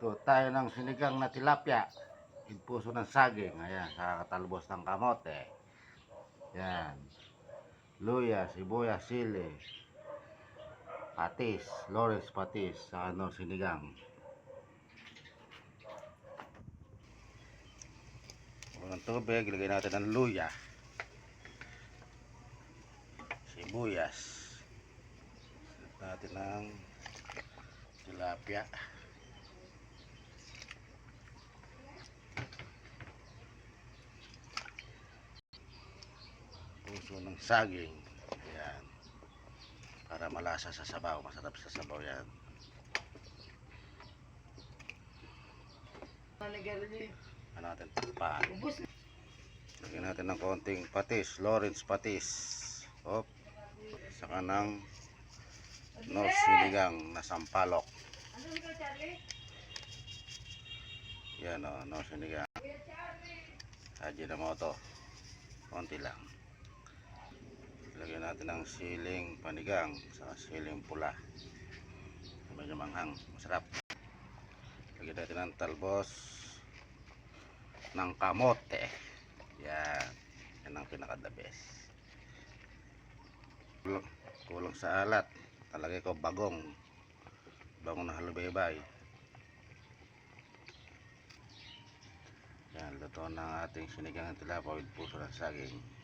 Ito tayo ng sinigang na tilapia. Yung puso ng saging. Ayan, sa katalbos ng kamote. Yan. Luya, sibuyas, sili. Patis, Lores patis. Sa sinigang. Unang tubig, ilagay natin ang luya. Sibuyas. Set natin ang tilapia. Puso ng saging. Ayan. Para malasa sa sabaw. Masarap sa sabaw yan. Ano natin takpan. Lagyan natin ng konting patis. Lawrence patis. Hop. Saka ng sinigang na sampalok. Yan o, sinigang. Ajinomoto. Konti lang. Lagyan natin ng siling panigang sa siling pula. Medyo manghang, masarap. Lagyan natin ng talbos ng kamote. Yan. Yan ang pinaka the best. Kulang sa alat. Talagay ko bagong na halubaybay. Yan, luto ng ating sinigang ng tilapia with puso ng saging.